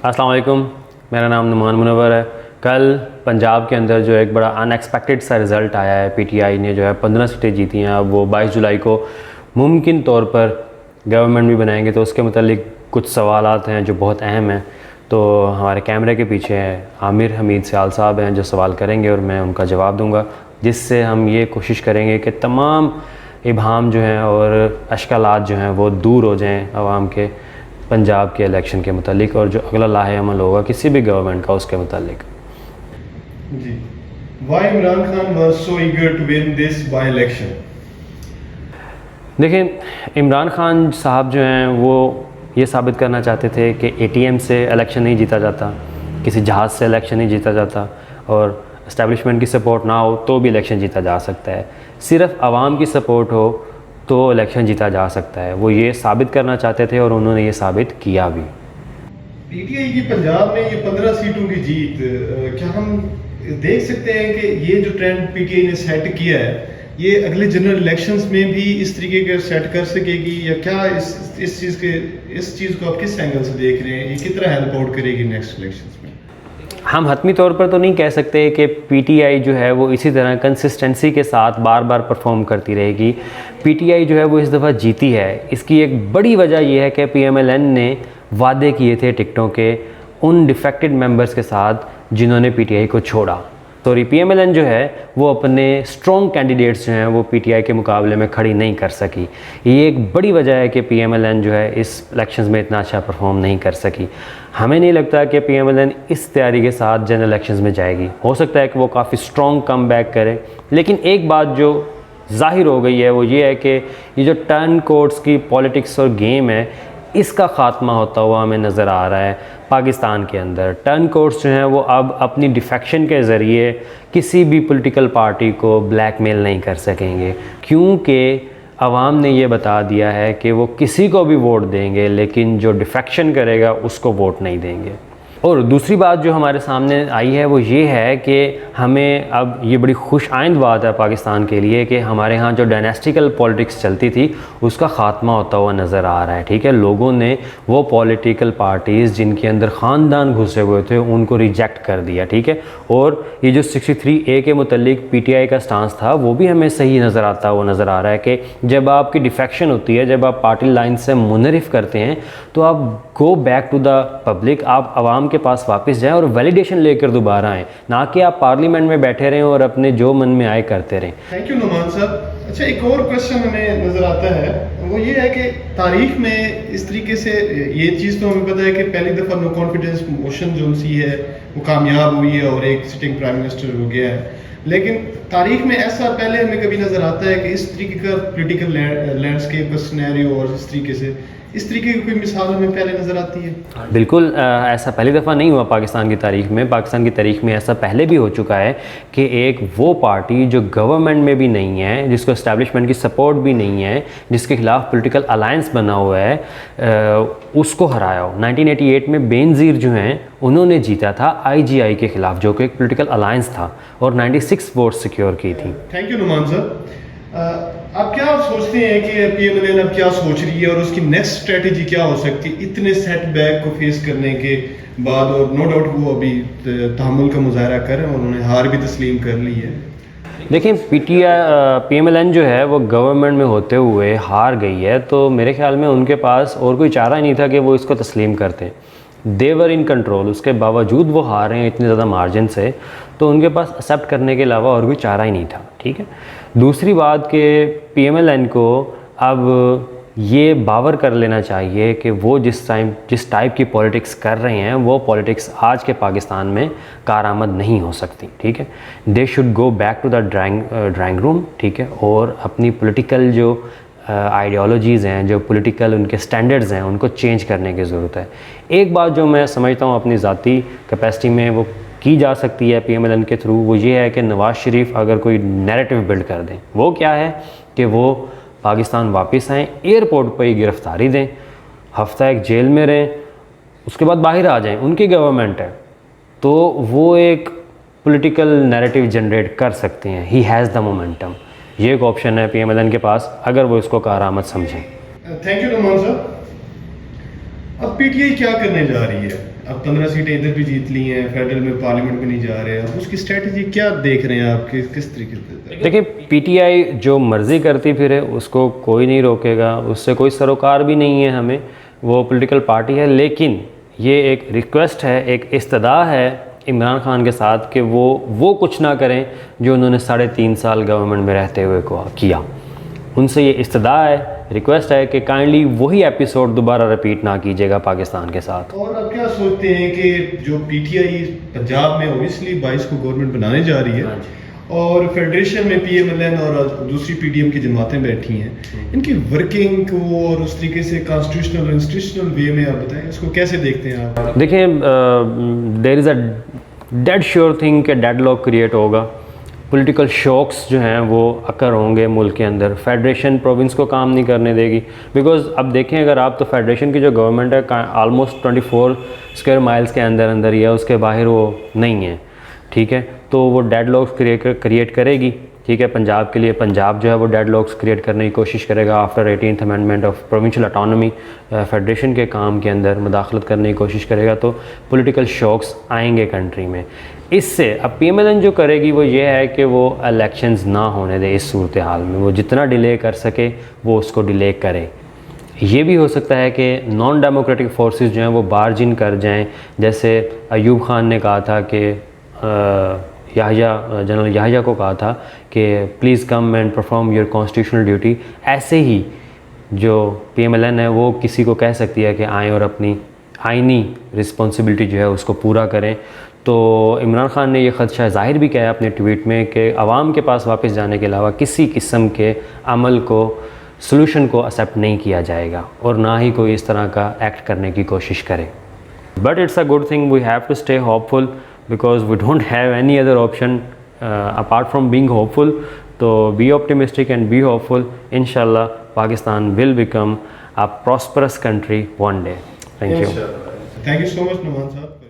السلام علیکم، میرا نام نعمان منور ہے۔ کل پنجاب کے اندر جو ایک بڑا ان ایکسپیکٹڈ سا رزلٹ آیا ہے، پی ٹی آئی نے جو ہے 15 سیٹیں جیتی ہیں۔ اب وہ 22 جولائی کو ممکن طور پر گورنمنٹ بھی بنائیں گے، تو اس کے متعلق کچھ سوالات ہیں جو بہت اہم ہیں۔ تو ہمارے کیمرے کے پیچھے ہیں عامر حمید سیال صاحب ہیں جو سوال کریں گے اور میں ان کا جواب دوں گا، جس سے ہم یہ کوشش کریں گے کہ تمام ابہام جو ہیں اور اشکالات جو ہیں وہ دور ہو جائیں عوام کے پنجاب کے الیکشن کے متعلق، اور جو اگلا لاہ عمل ہوگا کسی بھی گورنمنٹ کا اس کے متعلق۔ جی، why Imran Khan was so eager to win this by-election؟ دیکھیں، عمران خان صاحب جو ہیں وہ یہ ثابت کرنا چاہتے تھے کہ اے ٹی ایم سے الیکشن نہیں جیتا جاتا، کسی جہاز سے الیکشن نہیں جیتا جاتا، اور اسٹیبلشمنٹ کی سپورٹ نہ ہو تو بھی الیکشن جیتا جا سکتا ہے، صرف عوام کی سپورٹ ہو تو الیکشن جیتا جا سکتا ہے۔ وہ یہ ثابت کرنا چاہتے تھے اور انہوں نے یہ ثابت کیا بھی۔ پی ٹی آئی کی پنجاب میں یہ 15 سیٹوں کی جیت، کیا ہم دیکھ سکتے ہیں کہ یہ جو ٹرینڈ پی ٹی آئی نے سیٹ کیا ہے یہ اگلے جنرل الیکشنز میں بھی اس طریقے کا سیٹ کر سکے گی، یا کیا اس چیز کو آپ کس اینگل سے دیکھ رہے ہیں؟ یہ کتنا ہیلپ آؤٹ کرے گی نیکسٹ الیکشنز میں؟ ہم حتمی طور پر تو نہیں کہہ سکتے کہ پی ٹی آئی جو ہے وہ اسی طرح کنسسٹنسی کے ساتھ بار بار پرفارم کرتی رہے گی۔ پی ٹی آئی جو ہے وہ اس دفعہ جیتی ہے، اس کی ایک بڑی وجہ یہ ہے کہ پی ایم ایل این نے وعدے کیے تھے ٹکٹوں کے ان ڈیفیکٹڈ ممبرز کے ساتھ جنہوں نے پی ٹی آئی کو چھوڑا۔ پی ایم ایل این جو ہے وہ اپنے اسٹرانگ کینڈیڈیٹس جو ہیں وہ پی ٹی آئی کے مقابلے میں کھڑی نہیں کر سکی۔ یہ ایک بڑی وجہ ہے کہ پی ایم ایل این جو ہے اس الیکشنز میں اتنا اچھا پرفارم نہیں کر سکی۔ ہمیں نہیں لگتا کہ پی ایم ایل این اس تیاری کے ساتھ جنرل الیکشنز میں جائے گی۔ ہو سکتا ہے کہ وہ کافی اسٹرانگ کم بیک کرے، لیکن ایک بات جو ظاہر ہو گئی ہے وہ یہ ہے کہ یہ جو ٹرن کورٹس کی پولیٹکس اور گیم ہے، اس کا خاتمہ ہوتا ہوا ہمیں نظر آ رہا ہے۔ پاکستان کے اندر ٹرن کورٹس جو ہیں وہ اب اپنی ڈیفیکشن کے ذریعے کسی بھی پولیٹیکل پارٹی کو بلیک میل نہیں کر سکیں گے، کیونکہ عوام نے یہ بتا دیا ہے کہ وہ کسی کو بھی ووٹ دیں گے لیکن جو ڈیفیکشن کرے گا اس کو ووٹ نہیں دیں گے۔ اور دوسری بات جو ہمارے سامنے آئی ہے وہ یہ ہے کہ ہمیں اب یہ بڑی خوش آئند بات ہے پاکستان کے لیے کہ ہمارے ہاں جو ڈائنیسٹیکل پولیٹکس چلتی تھی اس کا خاتمہ ہوتا ہوا نظر آ رہا ہے، ٹھیک ہے۔ لوگوں نے وہ پولیٹیکل پارٹیز جن کے اندر خاندان گھسے ہوئے تھے ان کو ریجیکٹ کر دیا، ٹھیک ہے۔ اور یہ جو 63A کے متعلق پی ٹی آئی کا سٹانس تھا وہ بھی ہمیں صحیح نظر آتا ہوا نظر آ رہا ہے کہ جب آپ کی ڈیفیکشن ہوتی ہے، جب آپ پارٹی لائن سے منحرف کرتے ہیں تو آپ go back to the public, آپ عوام کے پاس واپس جائیں اور ویلیڈیشن لے کر دوبارہ آئیں، نہ کہ آپ پارلیمنٹ میں بیٹھے رہیں اور اپنے جو من میں آئے کرتے رہیں۔ تھینک یو نعمان صاحب۔ اچھا، ایک اور کوشچن ہمیں نظر آتا ہے، وہ یہ ہے کہ تاریخ میں اس طریقے سے یہ چیز تو ہمیں پتہ ہے کہ پہلی دفعہ نو کانفیڈنس موشن جو سی ہے وہ کامیاب ہوئی ہے اور ایک سٹنگ پرائم منسٹر ہو گیا ہے، لیکن تاریخ میں ایسا پہلے ہمیں کبھی نظر آتا ہے کہ اس طریقے کا پولیٹیکل لینڈسکیپ کا سینیریو اور اس طریقے کی کوئی مثال ہمیں پہلے نظر آتی ہے؟ بالکل ایسا پہلی دفعہ نہیں ہوا پاکستان کی تاریخ میں۔ پاکستان کی تاریخ میں ایسا پہلے بھی ہو چکا ہے کہ ایک وہ پارٹی جو گورنمنٹ میں بھی نہیں ہے، جس کو اسٹیبلشمنٹ کی سپورٹ بھی نہیں ہے، جس کے خلاف پولیٹیکل الائنس بنا ہوا ہے، اس کو ہرایا ہو۔ 1988 میں بے نظیر جو ہیں انہوں نے جیتا تھا آئی جی آئی کے خلاف، جو کہ ایک پولیٹیکل الائنس تھا، اور 96 ووٹ سیکیور کی تھی۔ تھینک یو نعمان صاحب۔ آپ کیا سوچتے ہیں کہ پی ایم ایل این اب کیا سوچ رہی ہے اور اس کی نیکسٹ اسٹریٹجی کیا ہو سکتی ہے اتنے سیٹ بیک کو فیس کرنے کے بعد؟ اور نو ڈاؤٹ وہ ابھی تحمل کا مظاہرہ کریں اور انہوں نے ہار بھی تسلیم کر لی ہے۔ دیکھیں، پی ایم ایل این جو ہے وہ گورنمنٹ میں ہوتے ہوئے ہار گئی ہے، تو میرے خیال میں ان کے پاس اور کوئی چارہ ہی نہیں تھا کہ وہ اس کو تسلیم کرتے۔ دیور ان کنٹرول، اس کے باوجود وہ ہار رہے ہیں اتنے زیادہ مارجن سے، تو ان کے پاس ایکسیپٹ کرنے کے علاوہ اور کوئی چارہ ہی نہیں تھا، ٹھیک ہے۔ دوسری بات کہ پی ایم ایل این کو اب یہ باور کر لینا چاہیے کہ وہ جس ٹائپ کی پولیٹکس کر رہے ہیں وہ پولیٹکس آج کے پاکستان میں کارآمد نہیں ہو سکتی، ٹھیک ہے۔ They should go back to the drawing room, ٹھیک ہے، اور اپنی پولیٹیکل جو آئیڈیالوجیز ہیں، جو پولیٹیکل ان کے سٹینڈرڈز ہیں، ان کو چینج کرنے کی ضرورت ہے۔ ایک بات جو میں سمجھتا ہوں اپنی ذاتی کیپیسٹی میں وہ کی جا سکتی ہے پی ایم ایل این کے تھرو، وہ یہ ہے کہ نواز شریف اگر کوئی نیریٹو بلڈ کر دیں، وہ کیا ہے کہ وہ پاکستان واپس آئیں، ایئرپورٹ پہ ہی گرفتاری دیں، ہفتہ ایک جیل میں رہیں، اس کے بعد باہر آ جائیں، ان کی گورنمنٹ ہے، تو وہ ایک پولیٹیکل نیریٹو جنریٹ کر سکتے ہیں۔ ہی ہیز دا مومنٹم، یہ ایک آپشن ہے پی ایم ایل این کے پاس اگر وہ اس کو کارآمد سمجھیں۔ تھینک یو نعمان صاحب۔ اب پی ٹی آئی کیا کرنے جا رہی ہے؟ اب 15 سیٹیں ادھر بھی جیت لی ہیں, فیڈرل میں پارلیمنٹ میں نہیں جا رہے, اب اس کی اسٹریٹجی کیا دیکھ رہے ہیں آپ, کس طریقے سے؟ دیکھیں پی ٹی آئی جو مرضی کرتی پھرے اس کو کوئی نہیں روکے گا, اس سے کوئی سروکار بھی نہیں ہے ہمیں, وہ پولیٹیکل پارٹی ہے. لیکن یہ ایک ریکویسٹ ہے, ایک استدعا ہے عمران خان کے ساتھ کہ وہ کچھ نہ کریں جو انہوں نے 3.5 سال گورنمنٹ میں رہتے ہوئے کیا. ان سے یہ استدعا ہے, ریکویسٹ ہے کہ کائنڈلی وہی ایپیسوڈ دوبارہ رپیٹ نہ کیجیے گا پاکستان کے ساتھ. اور اب کیا سوچتے ہیں کہ جو پی ٹی آئی پنجاب میں اوبیسلی 22 کو گورنمنٹ بنانے جا رہی ہے, اور فیڈریشن میں پی ایم ایل این اور دوسری پی ڈی ایم کی جماعتیں بیٹھی ہیں, ان کی ورکنگ کو اور اس طریقے سے کانسٹیٹیوشنل اور انسٹیٹیوشنل وے میں آپ بتائیں اس کو کیسے دیکھتے ہیں آپ؟ دیکھیں دیر از اے ڈیڈ شیور تھنگ کہ ڈیڈ لاک کریٹ ہوگا, پولیٹیکل شوکس جو ہیں وہ اکر ہوں گے ملک کے اندر. فیڈریشن پروونس کو کام نہیں کرنے دے گی, بیکاز اب دیکھیں اگر آپ تو فیڈریشن کی جو گورنمنٹ ہے آلموسٹ 24 اسکوائر مائلس کے اندر ہی ہے, اس کے باہر وہ نہیں ہے, ٹھیک ہے. تو وہ ڈیڈ لاکس کریٹ کرے گی, ٹھیک ہے. پنجاب کے لیے پنجاب جو ہے وہ ڈیڈ لاکس کریٹ کرنے کی کوشش کرے گا after 18th amendment of provincial autonomy, federation کے کام کے اندر مداخلت کرنے کی کوشش کرے گا, تو پولیٹیکل شوکس آئیں گے کنٹری میں. اس سے اب پی ایم ایل این جو کرے گی وہ یہ ہے کہ وہ الیکشنز نہ ہونے دے اس صورتحال میں, وہ جتنا ڈیلے کر سکے وہ اس کو ڈیلے کرے. یہ بھی ہو سکتا ہے کہ نان ڈیموکریٹک فورسز جو ہیں وہ بارجن کر جائیں, جیسے ایوب خان نے کہا تھا کہ جنرل یحییٰ کو کہا تھا کہ please come and perform your constitutional duty. ایسے ہی جو پی ایم ایل این ہے وہ کسی کو کہہ سکتی ہے کہ آئیں اور اپنی آئینی رسپانسبلٹی جو ہے اس کو پورا کریں. تو عمران خان نے یہ خدشہ ظاہر بھی کیا ہے اپنے ٹویٹ میں کہ عوام کے پاس واپس جانے کے علاوہ کسی قسم کے عمل کو, سلوشن کو ایکسیپٹ نہیں کیا جائے گا, اور نہ ہی کوئی اس طرح کا ایکٹ کرنے کی کوشش کرے. But it's a good thing, we have to stay hopeful because we don't have any other option apart from being hopeful. So be optimistic and be hopeful. Inshallah Pakistan will become a prosperous country one day. Thank you. Thank you so much Numan sahab.